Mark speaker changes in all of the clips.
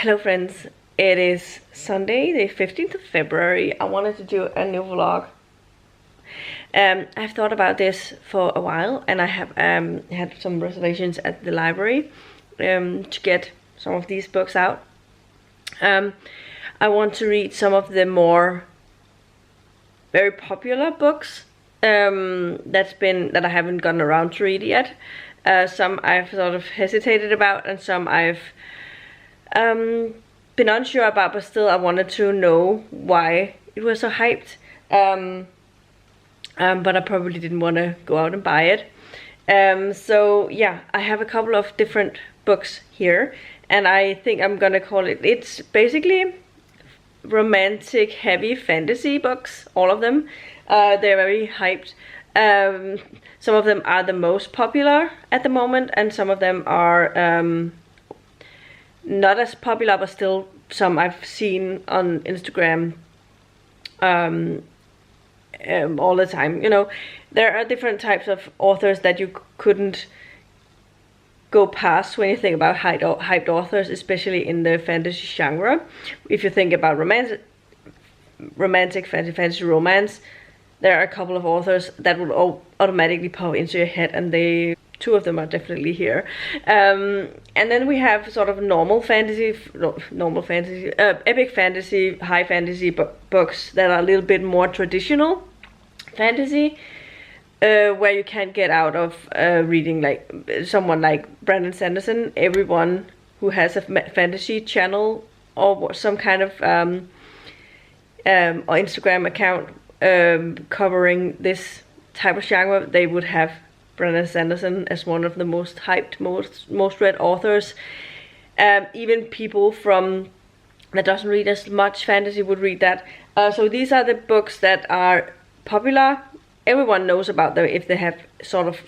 Speaker 1: Hello friends, it is Sunday the 15th of February. I wanted to do a new vlog. I've thought about this for a while and I have had some reservations at the library to get some of these books out. I want to read some of the more very popular books that I haven't gotten around to read yet. Some I've sort of hesitated about and some I've been unsure about, but still I wanted to know why it was so hyped. But I probably didn't want to go out and buy it. So yeah, I have a couple of different books here, and I think I'm gonna call it's basically romantic heavy fantasy books, all of them. They're very hyped. Some of them are the most popular at the moment, and some of them are not as popular, but still some I've seen on Instagram all the time. You know, there are different types of authors that you couldn't go past when you think about hyped authors, especially in the fantasy genre. If you think about romantic fantasy romance, there are a couple of authors that will automatically pop into your head, and two of them are definitely here. And then we have sort of epic fantasy, high fantasy books that are a little bit more traditional fantasy, where you can't get out of reading like someone like Brandon Sanderson. Everyone who has a fantasy channel or some kind of or Instagram account covering this type of genre, they would have Brandon Sanderson as one of the most hyped, most read authors. Even people that doesn't read as much fantasy would read that. So these are the books that are popular. Everyone knows about them if they have sort of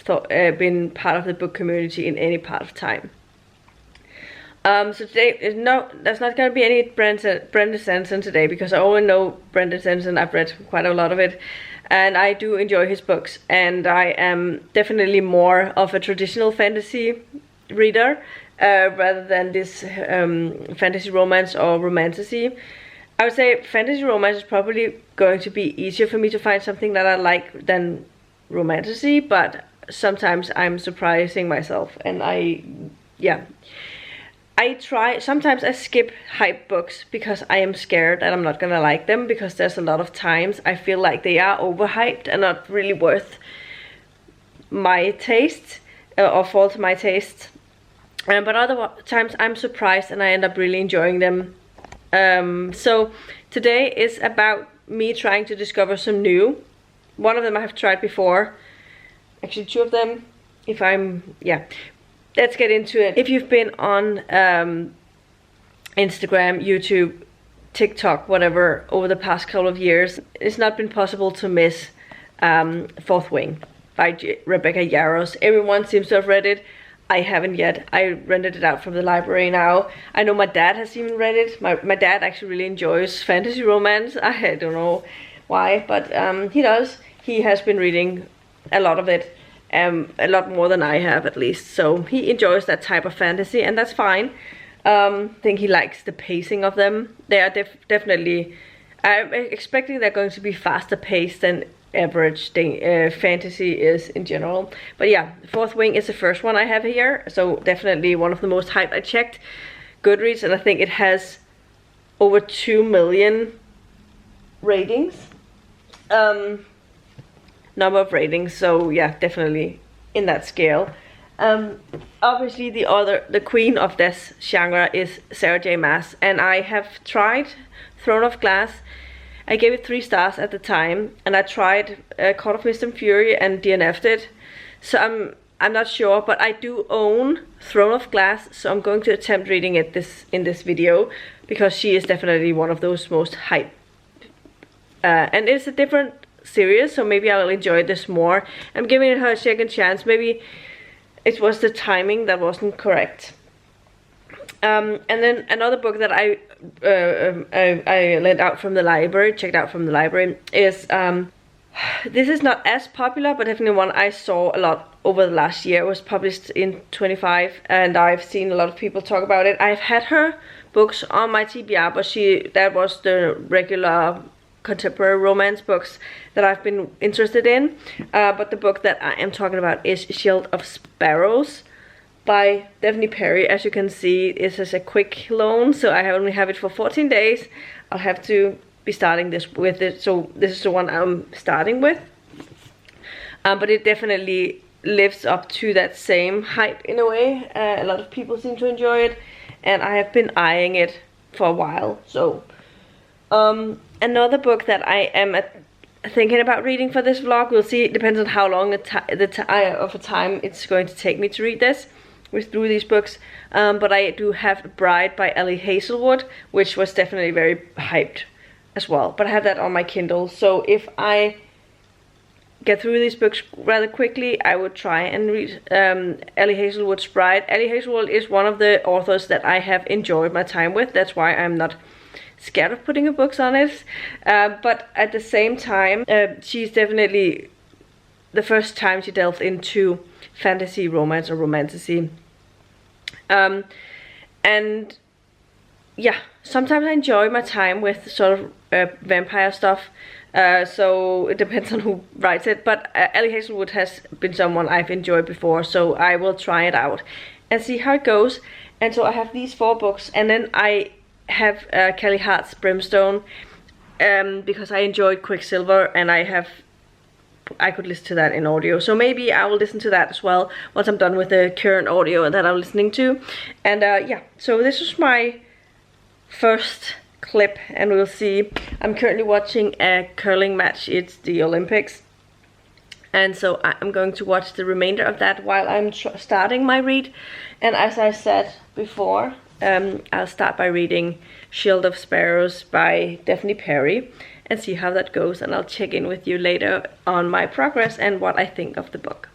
Speaker 1: been part of the book community in any part of time. So today, there's not going to be any Brandon Sanderson today, because I only know Brandon Sanderson. I've read quite a lot of it, and I do enjoy his books, and I am definitely more of a traditional fantasy reader rather than this fantasy romance or romantasy. I would say fantasy romance is probably going to be easier for me to find something that I like than romantasy, but sometimes I'm surprising myself, and sometimes I skip hype books because I am scared that I'm not gonna like them, because there's a lot of times I feel like they are overhyped and not really worth my taste or fall to my taste. But other times I'm surprised and I end up really enjoying them. So today is about me trying to discover some new. One of them I have tried before, actually two of them. Let's get into it. If you've been on Instagram, YouTube, TikTok, whatever, over the past couple of years, it's not been possible to miss Fourth Wing by Rebecca Yarros. Everyone seems to have read it. I haven't yet. I rented it out from the library now. I know my dad has even read it. My dad actually really enjoys fantasy romance. I don't know why, but he does. He has been reading a lot of it. A lot more than I have, at least. So he enjoys that type of fantasy, and that's fine. I think he likes the pacing of them. They are definitely... I'm expecting they're going to be faster paced than average fantasy is in general. But yeah, Fourth Wing is the first one I have here, so definitely one of the most hyped. I checked Goodreads, and I think it has over 2 million ratings. Number of ratings, so yeah, definitely in that scale. Obviously the queen of this genre is Sarah J Maas, and I have tried Throne of Glass. I gave it 3 stars at the time, and I tried Court of Mist and Fury and DNF'd it. So I'm not sure, but I do own Throne of Glass, so I'm going to attempt reading it in this video, because she is definitely one of those most hyped. And it's a different series, so maybe I'll enjoy this more. I'm giving her a second chance. Maybe it was the timing that wasn't correct. And then another book that I checked out from the library is this is not as popular, but definitely one I saw a lot over the last year. It was published in 25, and I've seen a lot of people talk about it. I've had her books on my TBR, but that was the regular contemporary romance books that I've been interested in. But the book that I am talking about is Shield of Sparrows by Daphne Perry. As you can see, this is a quick loan, so I only have it for 14 days. I'll have to be starting this with it, so this is the one I'm starting with. But it definitely lives up to that same hype in a way. A lot of people seem to enjoy it, and I have been eyeing it for a while. So another book that I am thinking about reading for this vlog, we'll see, it depends on how long of a time it's going to take me to read this through these books, but I do have Bride by Ellie Hazelwood, which was definitely very hyped as well, but I have that on my Kindle. So if I get through these books rather quickly, I would try and read Ellie Hazelwood's Bride. Ellie Hazelwood is one of the authors that I have enjoyed my time with. That's why I'm not scared of putting her books on it. But at the same time, she's definitely the first time she delved into fantasy romance or romantasy. And yeah, sometimes I enjoy my time with sort of vampire stuff. So it depends on who writes it, but Ellie Hazelwood has been someone I've enjoyed before, so I will try it out and see how it goes. And so I have these 4 books, and then I have Kelly Hart's Brimstone, because I enjoyed Quicksilver, and I could listen to that in audio, so maybe I will listen to that as well once I'm done with the current audio that I'm listening to. And yeah, so this is my first clip, and we'll see. I'm currently watching a curling match. It's the Olympics, and so I'm going to watch the remainder of that while I'm starting my read. And as I said before, I'll start by reading Shield of Sparrows by Daphne Perry and see how that goes, and I'll check in with you later on my progress and what I think of the book.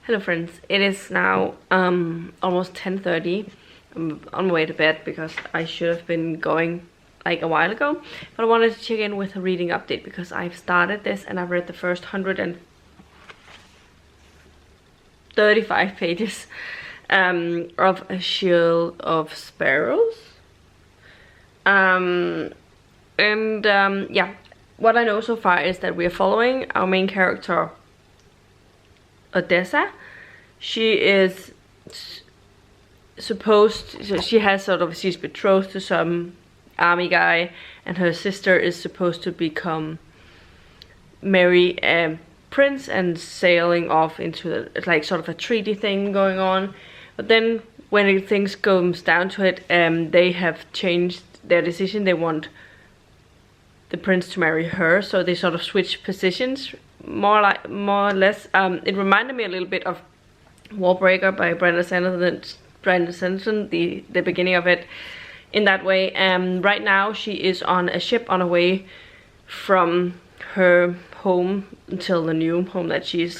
Speaker 1: Hello friends, it is now almost 10:30. I'm on my way to bed because I should have been going like a while ago, but I wanted to check in with a reading update because I've started this and I've read the first 135 pages of A Shield of Sparrows. Yeah, what I know so far is that we are following our main character Odessa. She is supposed, so she's betrothed to some army guy, and her sister is supposed to marry a prince and sailing off into like sort of a treaty thing going on. But then when things comes down to it, they have changed their decision. They want the prince to marry her, so they sort of switch positions more or less. It reminded me a little bit of Warbreaker by Brandon Sanderson, the beginning of it in that way. Right now she is on a ship on her way from her home until the new home that she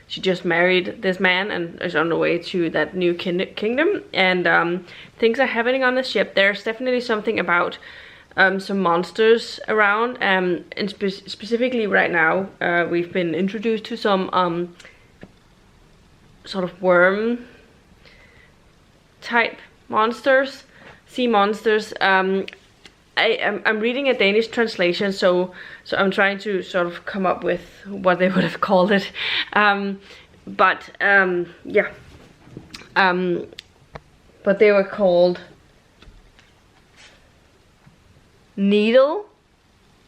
Speaker 1: just married this man and is on the way to that new kingdom, and things are happening on the ship. There's definitely something about some monsters around, and specifically right now we've been introduced to some sort of worm type monsters, sea monsters. I'm reading a Danish translation, so I'm trying to sort of come up with what they would have called it, but they were called needle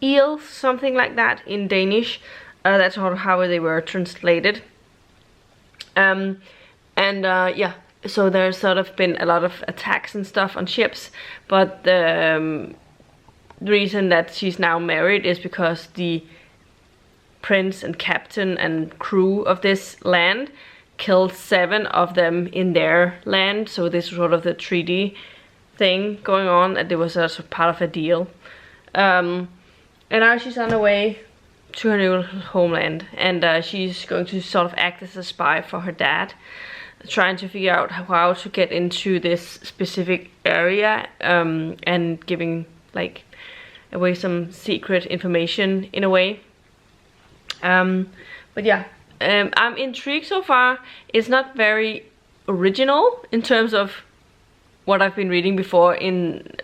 Speaker 1: eels, something like that in Danish. That's sort of how they were translated. So there's sort of been a lot of attacks and stuff on ships, but the reason that she's now married is because the prince and captain and crew of this land killed 7 of them in their land. So this was sort of the treaty thing going on, and it was also part of a deal. And now she's on her way to her new homeland, and she's going to sort of act as a spy for her dad, trying to figure out how to get into this specific area, and giving like away some secret information in a way. But yeah, I'm intrigued so far. It's not very original in terms of what I've been reading before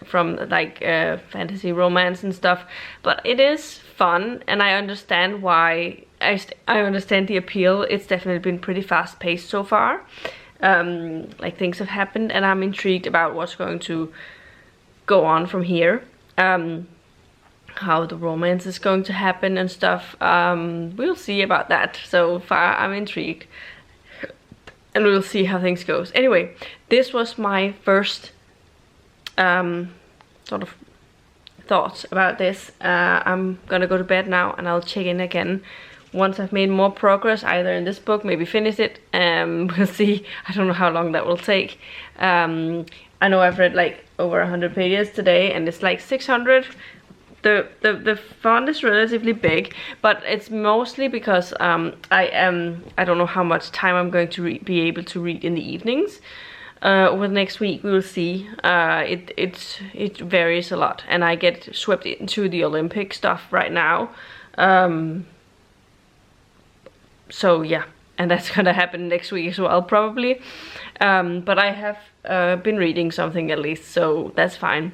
Speaker 1: from like fantasy romance and stuff, but it is fun, and I understand why. I understand the appeal. It's definitely been pretty fast paced so far. Like things have happened, and I'm intrigued about what's going to go on from here. How the romance is going to happen and stuff. We'll see about that. So far I'm intrigued, and we'll see how things goes. Anyway, this was my first sort of thoughts about this. I'm gonna go to bed now, and I'll check in again once I've made more progress, either in this book, maybe finish it. We'll see. I don't know how long that will take. I know I've read like over 100 pages today, and it's like 600. The font is relatively big, but it's mostly because I don't know how much time I'm going to be able to read in the evenings. Over the next week we will see. It varies a lot, and I get swept into the Olympic stuff right now. So yeah, and that's gonna happen next week as well, probably. But I have been reading something at least, so that's fine.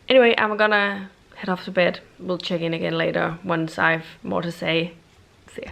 Speaker 1: Anyway, I'm gonna head off to bed. We'll check in again later once I've more to say. See ya.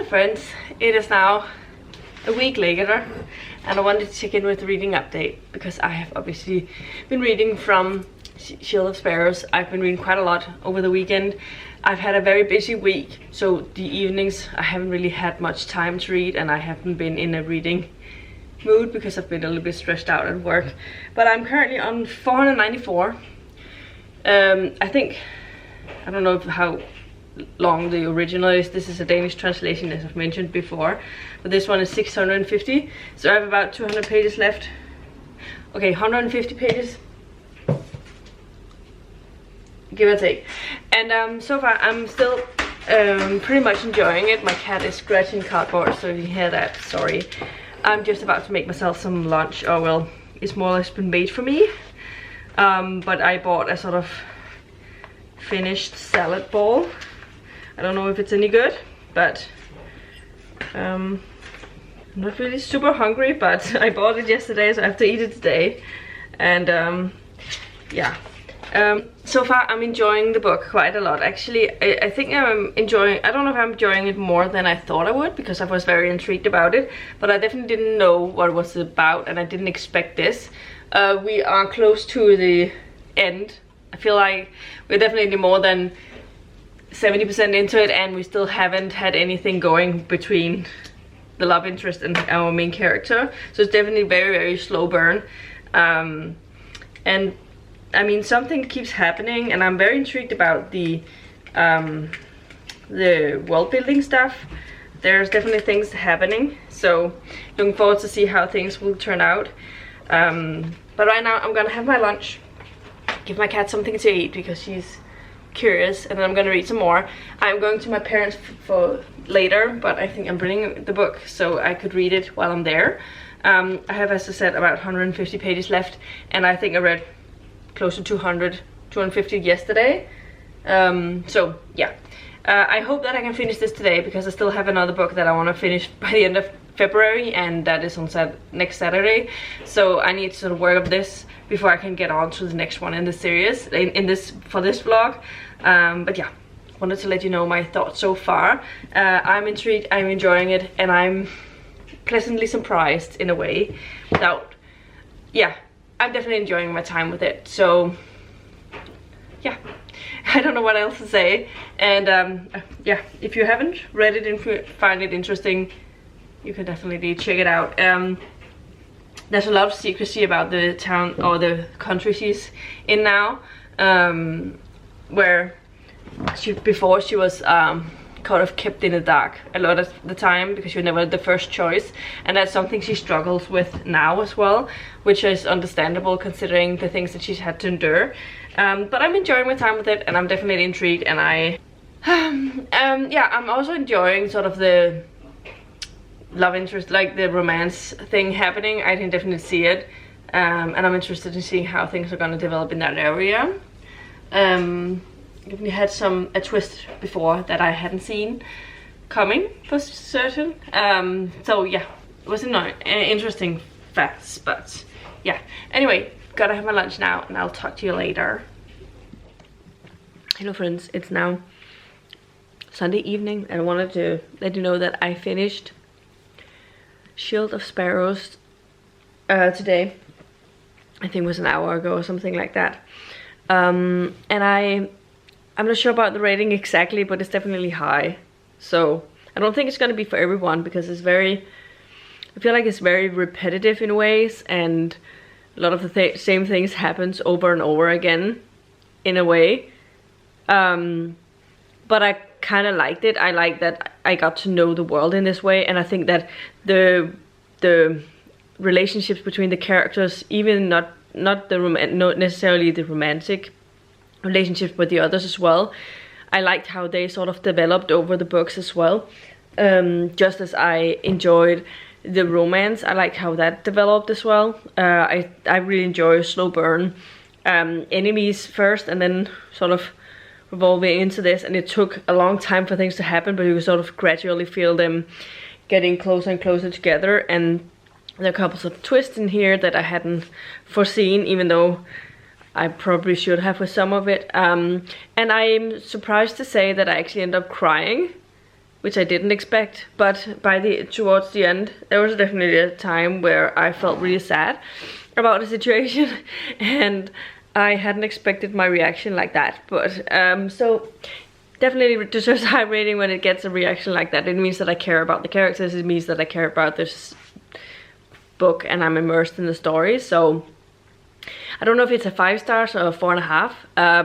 Speaker 1: friends, it is now a week later and I wanted to check in with the reading update because I have obviously been reading from Shield of Sparrows. I've been reading quite a lot over the weekend. I've had a very busy week, so the evenings I haven't really had much time to read, and I haven't been in a reading mood because I've been a little bit stressed out at work. But I'm currently on 494. I don't know how long the original is. This is a Danish translation, as I've mentioned before, but this one is 650, so I have about 200 pages left. Okay, 150 pages, give or take. And so far I'm still pretty much enjoying it. My cat is scratching cardboard, so if you hear that, sorry. I'm just about to make myself some lunch, or well, it's more or less been made for me. But I bought a sort of finished salad bowl. I don't know if it's any good, but I'm not really super hungry, but I bought it yesterday, so I have to eat it today. And yeah. So far I'm enjoying the book quite a lot. Actually, I think I'm enjoying, I don't know if I'm enjoying it more than I thought I would, because I was very intrigued about it, but I definitely didn't know what it was about, and I didn't expect this. We are close to the end. I feel like we're definitely more than 70% into it, and we still haven't had anything going between the love interest and our main character, so it's definitely very, very slow burn. And I mean, something keeps happening, and I'm very intrigued about the world building stuff. There's definitely things happening, so looking forward to see how things will turn out. But right now I'm gonna have my lunch, give my cat something to eat because she's curious, and then I'm gonna read some more. I'm going to my parents for later, but I think I'm bringing the book so I could read it while I'm there. I have, as I said, about 150 pages left, and I think I read close to 250 yesterday. So yeah, I hope that I can finish this today, because I still have another book that I want to finish by the end of February, and that is on next Saturday. So I need to sort of work up this before I can get on to the next one in the series, for this vlog. But yeah, wanted to let you know my thoughts so far. I'm intrigued, I'm enjoying it, and I'm pleasantly surprised in a way. I'm definitely enjoying my time with it. So yeah, I don't know what else to say. And yeah, if you haven't read it and find it interesting, you can definitely check it out. There's a lot of secrecy about the town or the country she's in now, where before she was kind of kept in the dark a lot of the time because you're never the first choice, and that's something she struggles with now as well, which is understandable considering the things that she's had to endure. But I'm enjoying my time with it, and I'm definitely intrigued, and yeah, I'm also enjoying sort of the love interest, like the romance thing happening. I can definitely see it, and I'm interested in seeing how things are going to develop in that area. Definitely had a twist before that I hadn't seen coming for certain. So yeah, it was interesting facts, but yeah. Anyway, gotta have my lunch now, and I'll talk to you later. Hello friends, it's now Sunday evening, and I wanted to let you know that I finished Shield of Sparrows today. I think it was an hour ago or something like that. And I'm not sure about the rating exactly, but it's definitely high. So I don't think it's going to be for everyone, because it's I feel like it's very repetitive in ways, and a lot of the same things happens over and over again in a way. But I kind of liked it. I like that I got to know the world in this way, and I think that the relationships between the characters, even not necessarily the romantic relationships, but the others as well, I liked how they sort of developed over the books as well. Just as I enjoyed the romance, I liked how that developed as well. I really enjoy slow burn enemies first, and then sort of revolving into this, and it took a long time for things to happen, but you could sort of gradually feel them getting closer and closer together. And there are a couple of twists in here that I hadn't foreseen, even though I probably should have with some of it. And I'm surprised to say that I actually ended up crying which I didn't expect. But towards the end, there was definitely a time where I felt really sad about the situation, and I hadn't expected my reaction like that. But so definitely deserves a high rating when it gets a reaction like that. It means that I care about the characters, it means that I care about this book, and I'm immersed in the story. So I don't know if it's a 5 stars or a 4.5,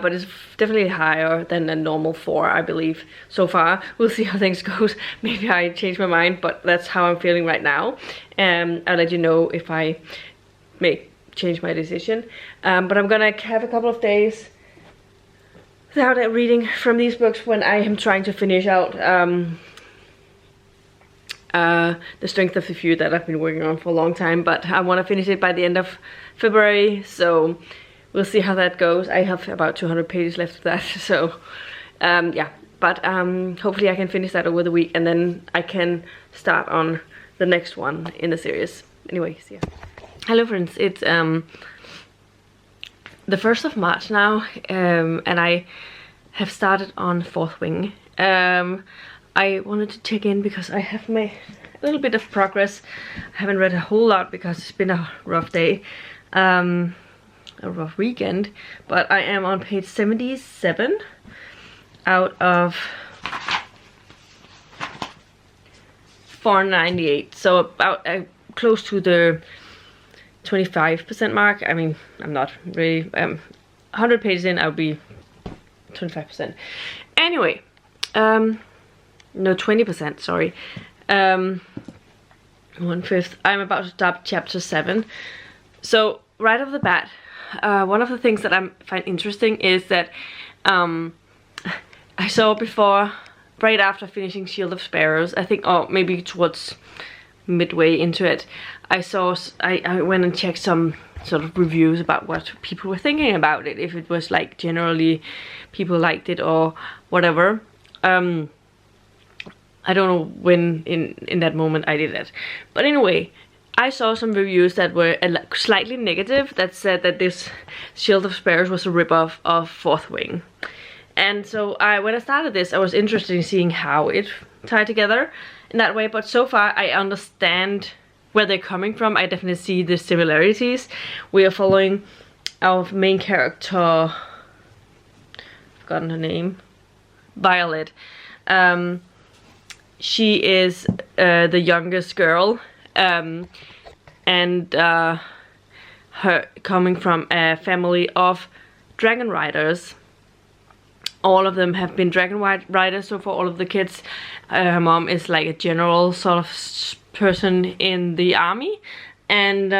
Speaker 1: but it's definitely higher than a normal 4, I believe, so far. We'll see how things goes. Maybe I change my mind, but that's how I'm feeling right now. I'll let you know if I may change my decision. But I'm gonna have a couple of days without reading from these books when I am trying to finish out The Strength of the Few that I've been working on for a long time, but I want to finish it by the end of February, so we'll see how that goes. I have about 200 pages left of that, so yeah, but hopefully I can finish that over the week, and then I can start on the next one in the series. Anyway, see ya. Hello friends, it's the 1st of March now, and I have started on Fourth Wing. I wanted to check in because I have made a little bit of progress. I haven't read a whole lot because it's been a rough day, a rough weekend, but I am on page 77 out of 498, so about close to the 25% mark. I mean, I'm not really 100 pages in, I'll be 25%. Anyway, no, 20%, sorry. 1/5. I'm about to start chapter 7. So right off the bat, one of the things that I find interesting is that I saw before, right after finishing Shield of Sparrows, I think, or maybe towards midway into it, I went and checked some sort of reviews about what people were thinking about it, if it was like generally people liked it or whatever. I don't know when in that moment I did that, but anyway, I saw some reviews that were slightly negative, that said that this Shield of Sparrows was a ripoff of Fourth Wing. And so when I started this, I was interested in seeing how it tied together in that way, but so far I understand where they're coming from. I definitely see the similarities. We are following our main character, I've forgotten her name, Violet. She is the youngest girl, and her coming from a family of dragon riders. All of them have been dragon riders, so for all of the kids, her mom is like a general sort of person in the army, and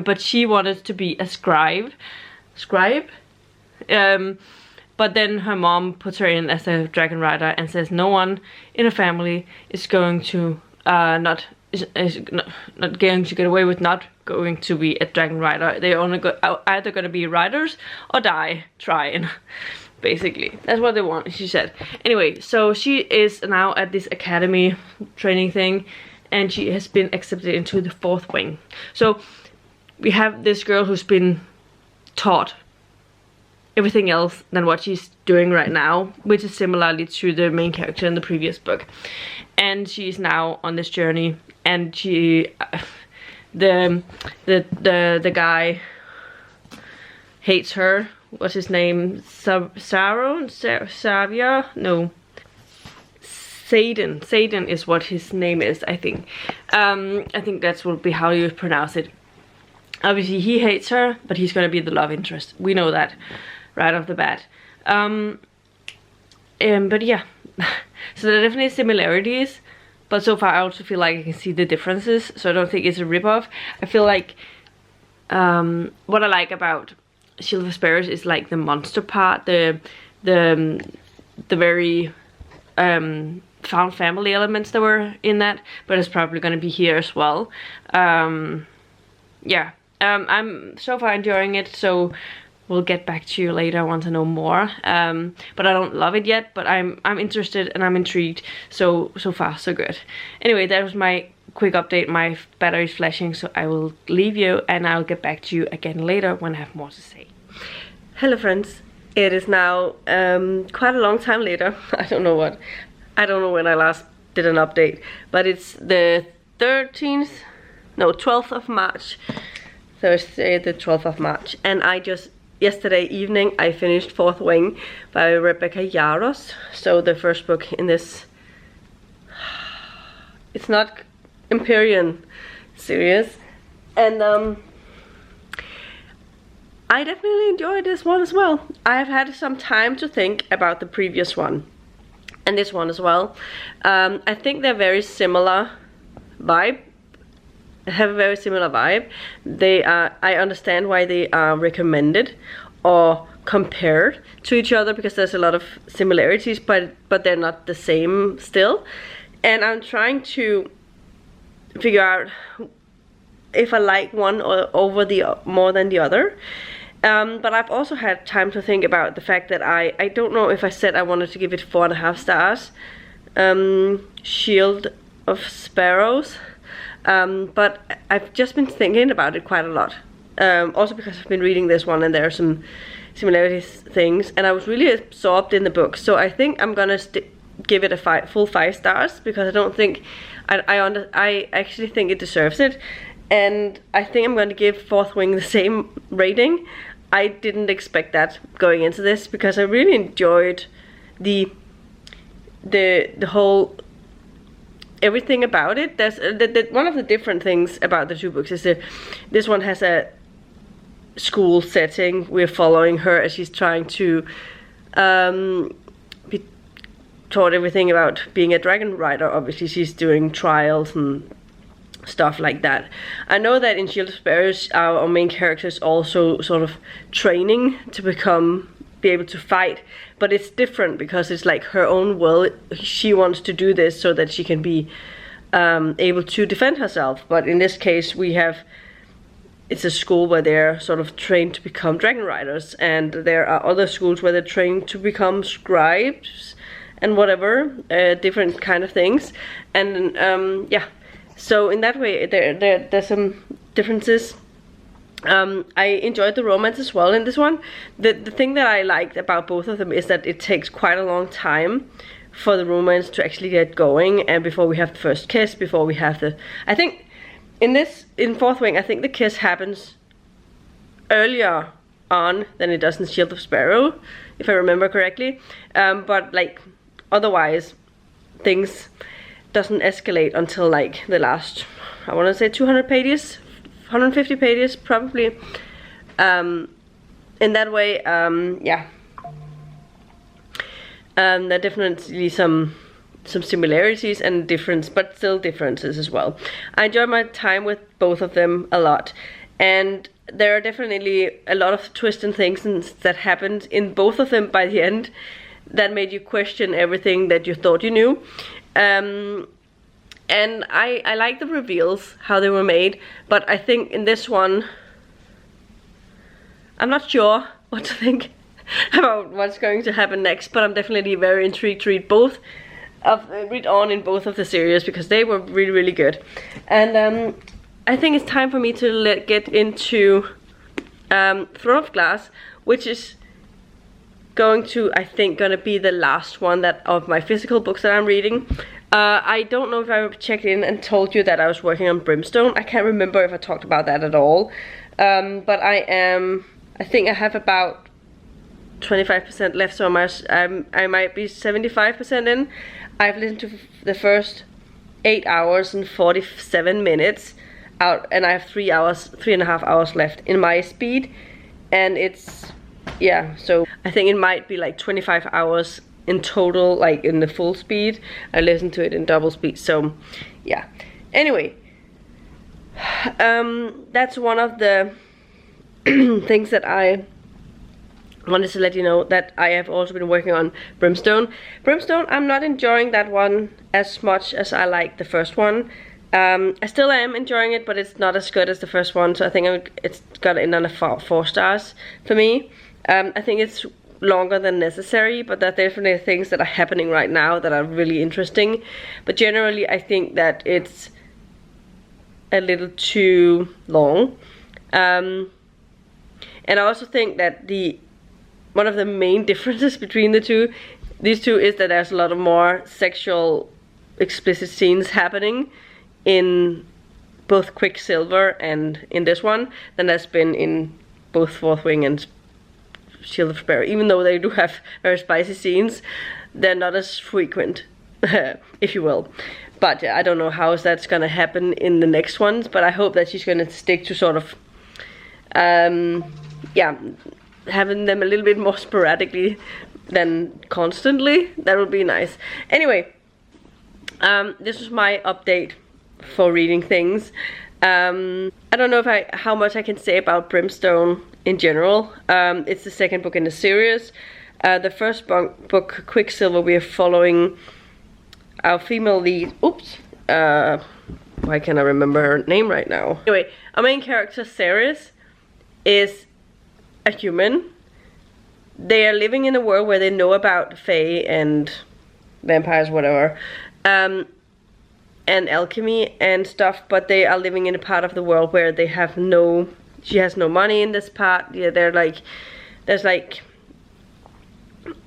Speaker 1: but she wanted to be a scribe, but then her mom puts her in as a dragon rider and says no one in a family is going to not going to get away with not going to be a dragon rider. They're only either going to be riders or die trying. Basically, that's what they want, she said. Anyway, so she is now at this academy training thing, and she has been accepted into the Fourth Wing. So we have this girl who's been taught everything else than what she's doing right now, which is similarly to the main character in the previous book. And she's now on this journey, and she, the guy hates her. What's his name? Savia? No. Satan is what his name is, I think. I think that's will be how you pronounce it. Obviously he hates her, but he's gonna be the love interest. We know that right off the bat. But yeah. So there are definitely similarities, but so far I also feel like I can see the differences, so I don't think it's a ripoff. I feel like what I like about Shield of Sparrows is like the monster part, the very found family elements that were in that, but it's probably going to be here as well. Yeah, I'm so far enjoying it, so we'll get back to you later. I want to know more, but I don't love it yet, but I'm interested and I'm intrigued, so far so good. Anyway, that was my quick update. My battery's flashing, so I will leave you and I'll get back to you again later when I have more to say. Hello friends, it is now quite a long time later. I don't know what. I don't know when I last did an update, but it's the 12th of March. Thursday the 12th of March. And yesterday evening I finished Fourth Wing by Rebecca Yarros. So the first book in this, it's not Empyrean series. And I definitely enjoyed this one as well. I have had some time to think about the previous one and this one as well. I think they're very similar vibe. Have a very similar vibe. They are, I understand why they are recommended or compared to each other, because there's a lot of similarities, but they're not the same still. And I'm trying to figure out if I like one over the more than the other. But I've also had time to think about the fact that I don't know if I said I wanted to give it 4.5 stars. Shield of Sparrows. But I've just been thinking about it quite a lot. Also because I've been reading this one and there are some similarities things, and I was really absorbed in the book. So I think I'm gonna give it a full 5 stars, because I don't think I actually think it deserves it, and I think I'm going to give Fourth Wing the same rating. I didn't expect that going into this, because I really enjoyed the whole everything about it. There's one of the different things about the two books is that this one has a school setting. We're following her as she's trying to be taught everything about being a dragon rider. Obviously she's doing trials and stuff like that. I know that in Shield of Sparrows our main character is also sort of training to be able to fight, but it's different because it's like her own will. She wants to do this so that she can be able to defend herself. But in this case it's a school where they're sort of trained to become dragon riders, and there are other schools where they're trained to become scribes and whatever, different kind of things. And yeah, so in that way there's some differences. I enjoyed the romance as well in this one. The thing that I liked about both of them is that it takes quite a long time for the romance to actually get going, and before we have the first kiss, before we have I think in Fourth Wing, I think the kiss happens earlier on than it does in Shield of Sparrow, if I remember correctly. But like otherwise things doesn't escalate until like the last, I want to say 200 pages, 150 pages probably. In that way, yeah, there are definitely some similarities and difference, but still differences as well. I enjoy my time with both of them a lot, and there are definitely a lot of twists and things that happened in both of them by the end that made you question everything that you thought you knew. And I like the reveals, how they were made, but I think in this one I'm not sure what to think about what's going to happen next, but I'm definitely very intrigued to read on in both of the series, because they were really, really good. And I think it's time for me to get into Throne of Glass, which is I think gonna be the last one of my physical books that I'm reading. I don't know if I checked in and told you that I was working on Brimstone. I can't remember if I talked about that at all. But I think I have about 25% left, so I might be 75% in. I've listened to the first 8 hours and 47 minutes out, and I have 3.5 hours left in my speed, and it's, yeah, so I think it might be like 25 hours in total, like in the full speed. I listened to it in double speed, so yeah. Anyway, that's one of the things that I wanted to let you know, that I have also been working on Brimstone. I'm not enjoying that one as much as I like the first one. I still am enjoying it, but it's not as good as the first one, so I think it's gonna end on a 4 stars for me. I think it's longer than necessary, but there are definitely things that are happening right now that are really interesting. But generally I think that it's a little too long. And I also think that one of the main differences between the two these two is that there's a lot of more sexual explicit scenes happening in both Quicksilver and in this one than there's been in both Fourth Wing and Shield of Sparrow. Even though they do have very spicy scenes, they're not as frequent, if you will. But I don't know how that's gonna happen in the next ones, but I hope that she's gonna stick to sort of yeah, having them a little bit more sporadically than constantly. That would be nice. Anyway, this was my update for reading things. I don't know if how much I can say about Brimstone in general. It's the second book in the series. The first book, Quicksilver, we are following our female lead. Oops. Why can't I remember her name right now? Anyway, our main character, Ceres, is a human. They are living in a world where they know about fae and vampires, whatever, and alchemy and stuff, but they are living in a part of the world where they have no, she has no money in this part. Yeah, they're like, there's like,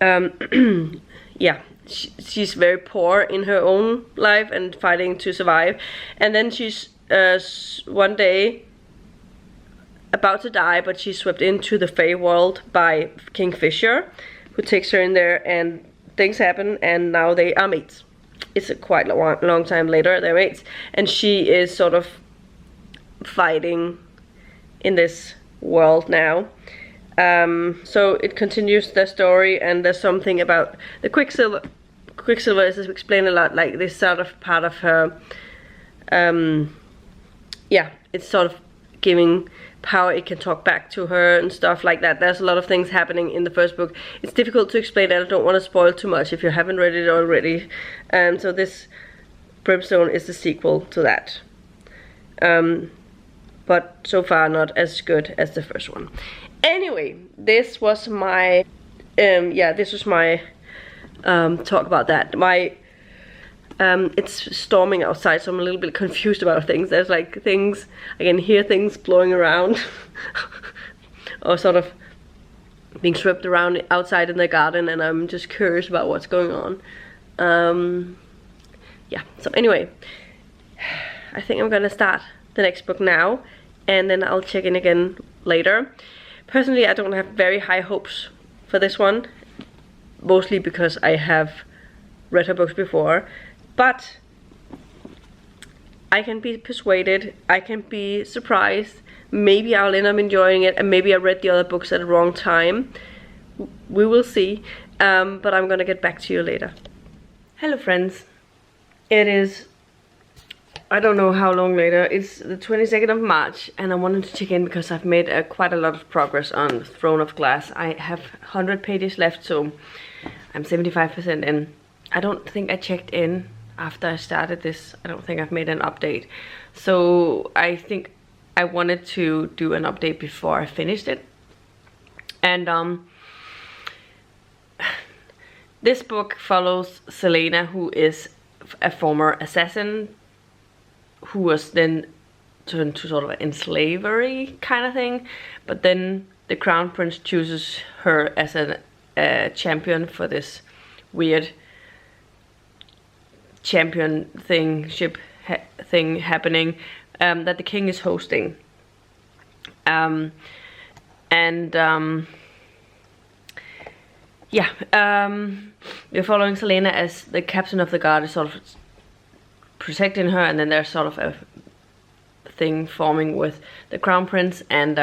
Speaker 1: yeah, she's very poor in her own life and fighting to survive. And then she's one day about to die, but she's swept into the Fae world by Kingfisher, who takes her in there, and things happen, and now they are mates. It's a quite long time later, they're mates, and she is sort of fighting in this world now. So it continues the story, and there's something about the Quicksilver. Quicksilver is explained a lot, like this sort of part of her, yeah, it's sort of giving power, it can talk back to her and stuff like that. There's a lot of things happening in the first book. It's difficult to explain, and I don't want to spoil too much if you haven't read it already. So this Brimstone is the sequel to that. But so far not as good as the first one. Anyway, this was my talk about that. It's storming outside, so I'm a little bit confused about things. There's like things, I can hear things blowing around or sort of being swept around outside in the garden, and I'm just curious about what's going on. Yeah, so anyway, I think I'm gonna start the next book now, and then I'll check in again later. Personally, I don't have very high hopes for this one, mostly because I have read her books before. But I can be persuaded, I can be surprised, maybe I'll end up enjoying it, and maybe I read the other books at the wrong time. We will see, but I'm gonna get back to you later. Hello friends, it is, I don't know how long later, it's the 22nd of March, and I wanted to check in because I've made quite a lot of progress on Throne of Glass. I have 100 pages left, so I'm 75% in. I don't think I checked in after I started this. I don't think I've made an update. So I think I wanted to do an update before I finished it. And this book follows Selena, who is a former assassin who was then turned to sort of in slavery kind of thing. But then the Crown Prince chooses her as a champion for this weird champion thing happening that the king is hosting, yeah, we're following Selena as the captain of the guard is sort of protecting her, and then there's sort of a thing forming with the Crown Prince, and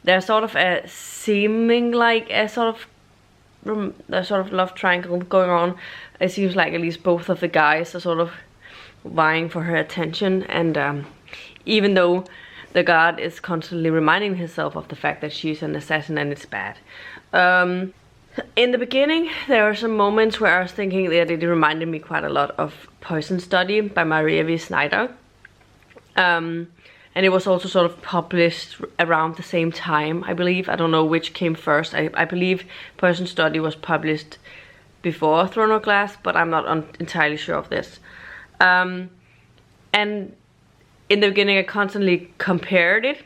Speaker 1: there's sort of a seeming like a sort of love triangle going on. It seems like at least both of the guys are sort of vying for her attention, and even though the guard is constantly reminding himself of the fact that she's an assassin and it's bad. In the beginning, there are some moments where I was thinking that it reminded me quite a lot of Poison Study by Maria V. Snyder. And it was also sort of published around the same time, I believe. I don't know which came first. I believe Poison Study was published before Throne of Glass, but I'm not entirely sure of this. And in the beginning I constantly compared it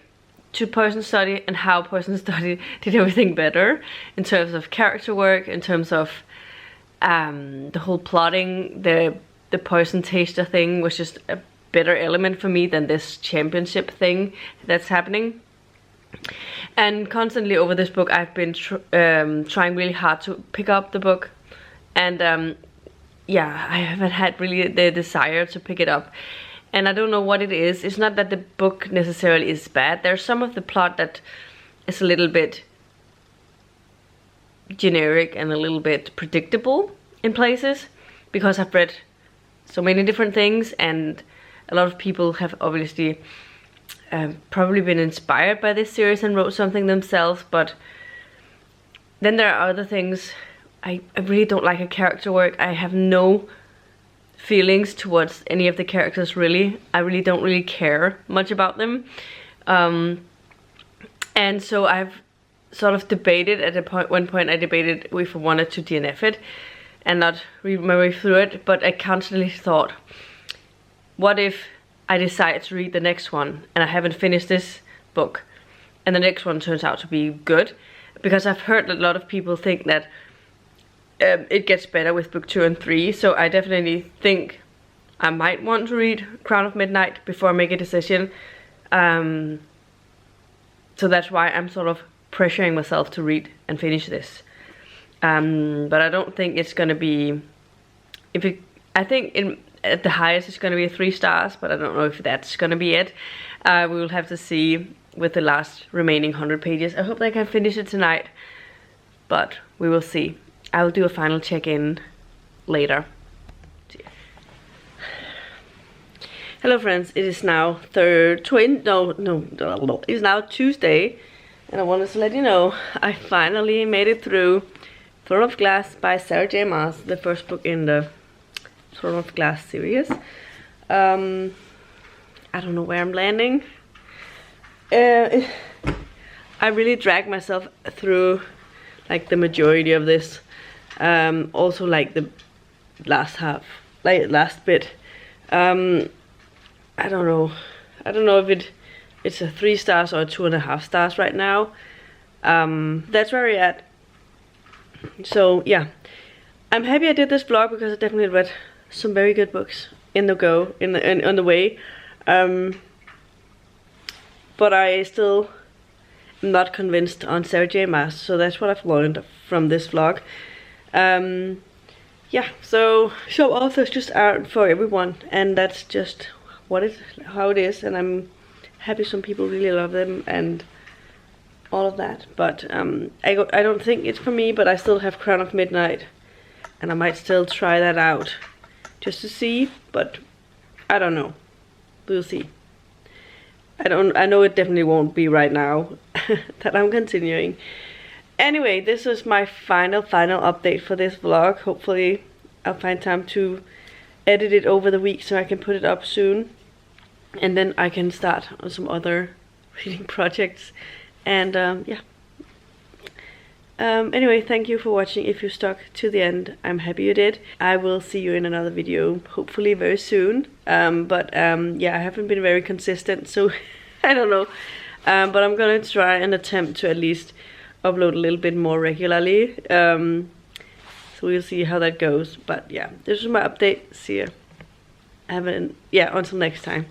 Speaker 1: to Poison Study, and how Poison Study did everything better in terms of character work, in terms of The whole plotting, the poison taster thing was just a better element for me than this championship thing that's happening. And constantly over this book I've been trying really hard to pick up the book, and yeah, I haven't had really the desire to pick it up, and I don't know what it is. It's not that the book necessarily is bad. There's some of the plot that is a little bit generic and a little bit predictable in places, because I've read so many different things, and a lot of people have obviously probably been inspired by this series and wrote something themselves. But then there are other things. I really don't like a character work. I have no feelings towards any of the characters, really. I really don't really care much about them. And so I've sort of debated at one point I debated if I wanted to DNF it and not read my way through it, but I constantly thought, what if I decide to read the next one and I haven't finished this book and the next one turns out to be good? Because I've heard a lot of people think that it gets better with book 2 and 3, so I definitely think I might want to read Crown of Midnight before I make a decision. So that's why I'm sort of pressuring myself to read and finish this. But I don't think it's gonna be, I think at the highest it's gonna be 3 stars, but I don't know if that's gonna be it. We will have to see with the last remaining 100 pages. I hope I can finish it tonight, but we will see. I will do a final check-in later. Hello friends, it is now it's now Tuesday, and I wanted to let you know I finally made it through Throne of Glass by Sarah J. Maas, the first book in the Throne of Glass series. I don't know where I'm landing. I really dragged myself through like the majority of this. Also like the last bit. I don't know if it's a 3 stars or a 2.5 stars right now. That's where we're at. So yeah, I'm happy I did this vlog because I definitely read some very good books on the way. But I still am not convinced on Sarah J. Maas, so that's what I've learned from this vlog. Yeah, so authors just aren't for everyone, and that's just how it is, and I'm happy some people really love them and all of that. But I don't think it's for me, but I still have Crown of Midnight, and I might still try that out just to see, but I don't know. We'll see. I know it definitely won't be right now that I'm continuing. Anyway, this was my final update for this vlog. Hopefully I'll find time to edit it over the week so I can put it up soon, and then I can start on some other reading projects. And yeah. Anyway, thank you for watching. If you stuck to the end, I'm happy you did. I will see you in another video, hopefully very soon. Yeah, I haven't been very consistent, so I don't know. But I'm gonna try and attempt to at least upload a little bit more regularly. So we'll see how that goes. But yeah, this is my update. See ya. Until next time.